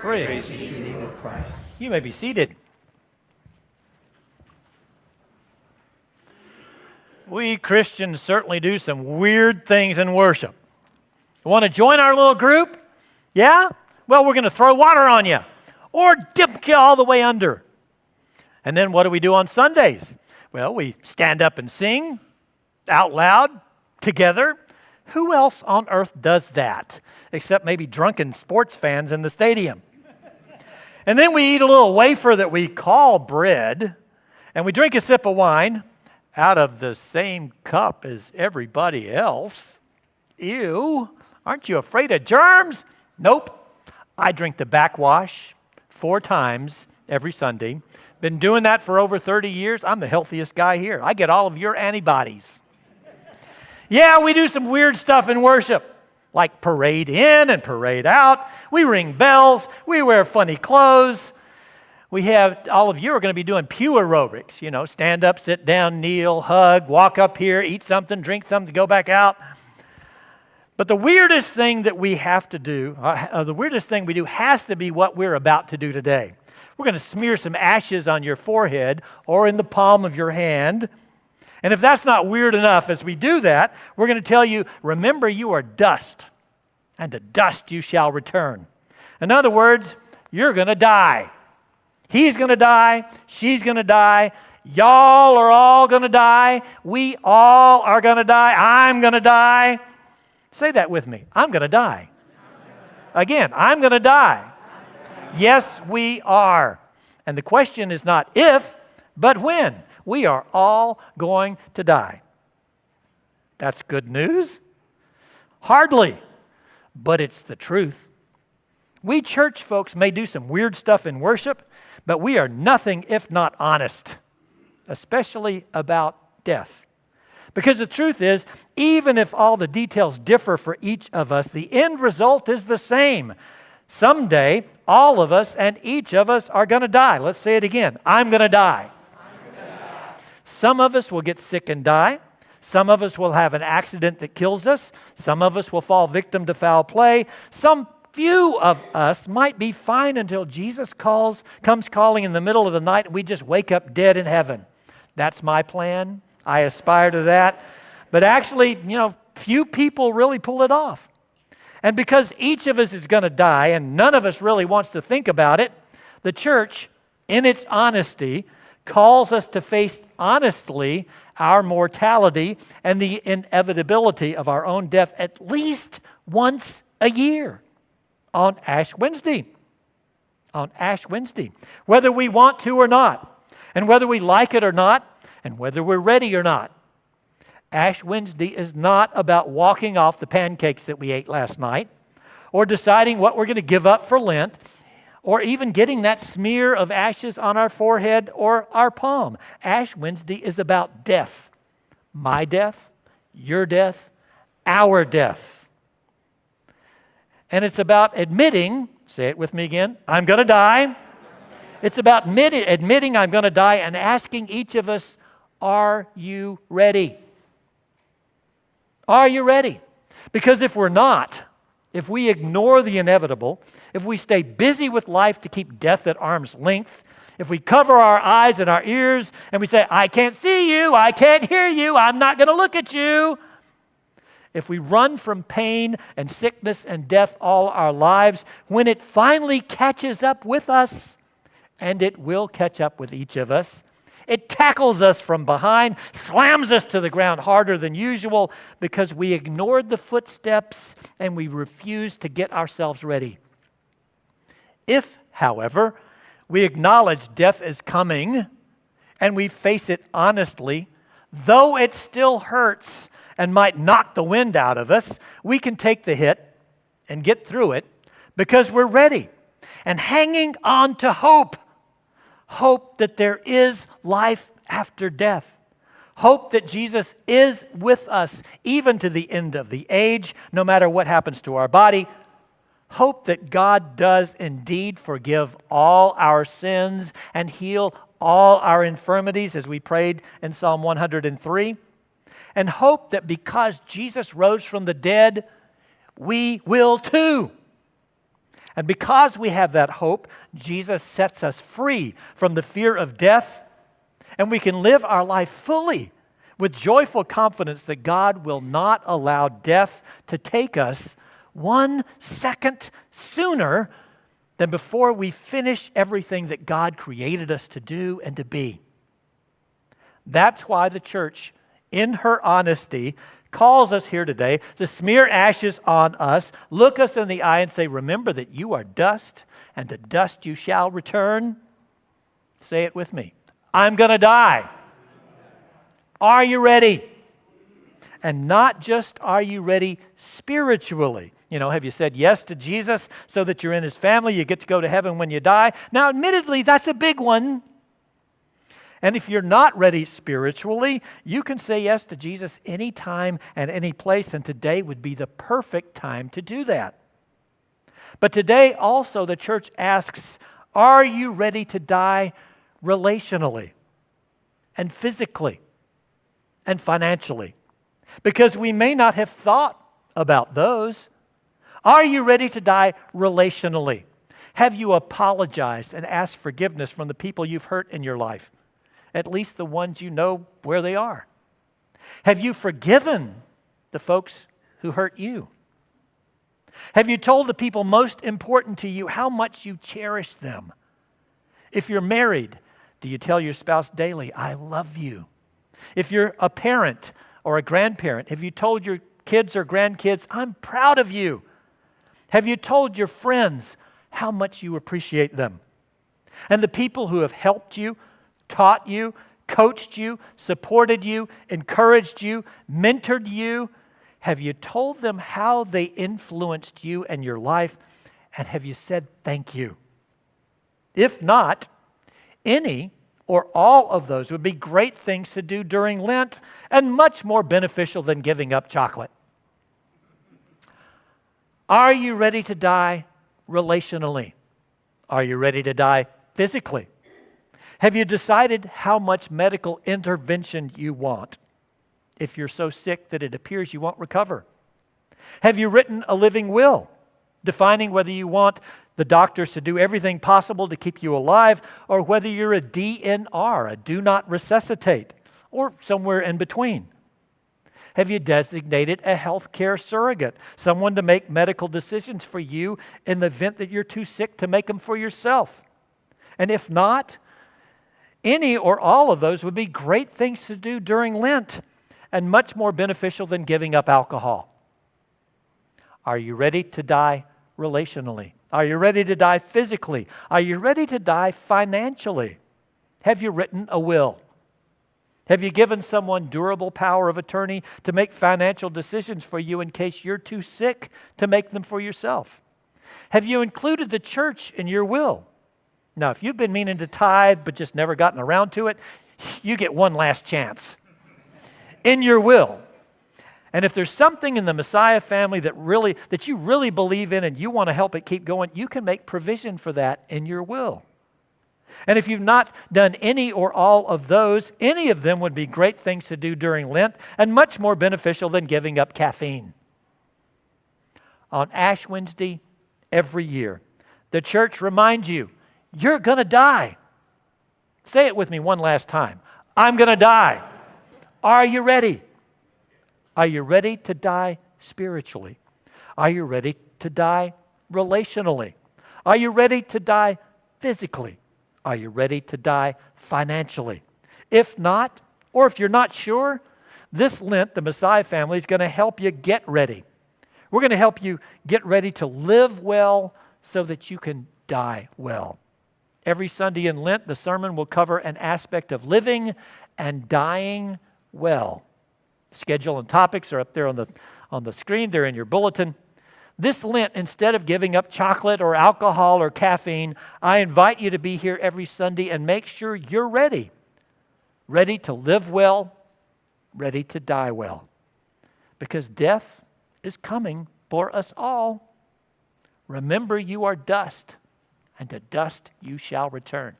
Praise be to the Lord Christ. You may be seated. We Christians certainly do some weird things in worship. Want to join our little group? Yeah? Well, we're going to throw water on you or dip you all the way under. And then what do we do on Sundays? Well, we stand up and sing out loud together. Who else on earth does that except maybe drunken sports fans in the stadium? And then we eat a little wafer that we call bread, and we drink a sip of wine out of the same cup as everybody else. Ew, aren't you afraid of germs? Nope. I drink the backwash 4 times every Sunday. Been doing that for over 30 years. I'm the healthiest guy here. I get all of your antibodies. Yeah, we do some weird stuff in worship, like parade in and parade out. We ring bells. We wear funny clothes. We have, all of you are going to be doing pew aerobics, you know, stand up, sit down, kneel, hug, walk up here, eat something, drink something, go back out. But the weirdest thing that we have to do, the weirdest thing we do has to be what we're about to do today. We're going to smear some ashes on your forehead or in the palm of your hand. And if that's not weird enough, as we do that, we're going to tell you, remember you are dust, and to dust you shall return. In other words, you're going to die. He's going to die. She's going to die. Y'all are all going to die. We all are going to die. I'm going to die. Say that with me. I'm going to die. Again, I'm going to die. Yes, we are. And the question is not if, but when. We are all going to die. That's good news? Hardly, but it's the truth. We church folks may do some weird stuff in worship, but we are nothing if not honest, especially about death. Because the truth is, even if all the details differ for each of us, the end result is the same. Someday, all of us and each of us are going to die. Let's say it again. I'm going to die. Some of us will get sick and die. Some of us will have an accident that kills us. Some of us will fall victim to foul play. Some few of us might be fine until Jesus comes calling in the middle of the night and we just wake up dead in heaven. That's my plan. I aspire to that. But actually, few people really pull it off. And because each of us is going to die and none of us really wants to think about it, the church, in its honesty, calls us to face honestly our mortality and the inevitability of our own death at least once a year on Ash Wednesday. On Ash Wednesday. Whether we want to or not, and whether we like it or not, and whether we're ready or not. Ash Wednesday is not about walking off the pancakes that we ate last night, or deciding what we're going to give up for Lent, or even getting that smear of ashes on our forehead or our palm. Ash Wednesday is about death. My death, your death, our death. And it's about admitting, say it with me again, I'm going to die. It's about admitting I'm going to die and asking each of us, are you ready? Are you ready? Because if we're not, if we ignore the inevitable, if we stay busy with life to keep death at arm's length, if we cover our eyes and our ears and we say, I can't see you, I can't hear you, I'm not going to look at you. If we run from pain and sickness and death all our lives, when it finally catches up with us, and it will catch up with each of us, it tackles us from behind, slams us to the ground harder than usual because we ignored the footsteps and we refused to get ourselves ready. If, however, we acknowledge death is coming and we face it honestly, though it still hurts and might knock the wind out of us, we can take the hit and get through it because we're ready and hanging on to hope. Hope that there is life after death. Hope that Jesus is with us even to the end of the age, no matter what happens to our body. Hope that God does indeed forgive all our sins and heal all our infirmities, as we prayed in Psalm 103. And hope that because Jesus rose from the dead, we will too. And because we have that hope, Jesus sets us free from the fear of death, and we can live our life fully with joyful confidence that God will not allow death to take us 1 second sooner than before we finish everything that God created us to do and to be. That's why the church, in her honesty, calls us here today to smear ashes on us, look us in the eye and say, remember that you are dust, and to dust you shall return. Say it with me. I'm going to die. Are you ready? And not just are you ready spiritually. Have you said yes to Jesus so that you're in His family, you get to go to heaven when you die? Now, admittedly, that's a big one. And if you're not ready spiritually, you can say yes to Jesus anytime and any place, and today would be the perfect time to do that. But today also the church asks, are you ready to die relationally and physically and financially? Because we may not have thought about those. Are you ready to die relationally? Have you apologized and asked forgiveness from the people you've hurt in your life? At least the ones you know where they are. Have you forgiven the folks who hurt you? Have you told the people most important to you how much you cherish them? If you're married, do you tell your spouse daily, I love you? If you're a parent or a grandparent, have you told your kids or grandkids, I'm proud of you? Have you told your friends how much you appreciate them? And the people who have helped you, taught you, coached you, supported you, encouraged you, mentored you, have you told them how they influenced you and your life? And have you said thank you? If not, any or all of those would be great things to do during Lent and much more beneficial than giving up chocolate. Are you ready to die relationally? Are you ready to die physically? Have you decided how much medical intervention you want if you're so sick that it appears you won't recover? Have you written a living will defining whether you want the doctors to do everything possible to keep you alive, or whether you're a DNR, a do not resuscitate, or somewhere in between? Have you designated a healthcare surrogate, someone to make medical decisions for you in the event that you're too sick to make them for yourself? And if not, any or all of those would be great things to do during Lent and much more beneficial than giving up alcohol. Are you ready to die relationally? Are you ready to die physically? Are you ready to die financially? Have you written a will? Have you given someone durable power of attorney to make financial decisions for you in case you're too sick to make them for yourself? Have you included the church in your will? Now, if you've been meaning to tithe but just never gotten around to it, you get one last chance in your will. And if there's something in the Messiah family that you really believe in and you want to help it keep going, you can make provision for that in your will. And if you've not done any or all of those, any of them would be great things to do during Lent and much more beneficial than giving up caffeine. On Ash Wednesday every year, the church reminds you, you're going to die. Say it with me one last time. I'm going to die. Are you ready? Are you ready to die spiritually? Are you ready to die relationally? Are you ready to die physically? Are you ready to die financially? If not, or if you're not sure, this Lent, the Messiah family is going to help you get ready. We're going to help you get ready to live well so that you can die well. Every Sunday in Lent, the sermon will cover an aspect of living and dying well. Schedule and topics are up there on the screen. They're in your bulletin. This Lent, instead of giving up chocolate or alcohol or caffeine, I invite you to be here every Sunday and make sure you're ready. Ready to live well, ready to die well. Because death is coming for us all. Remember, you are dust, and to dust you shall return.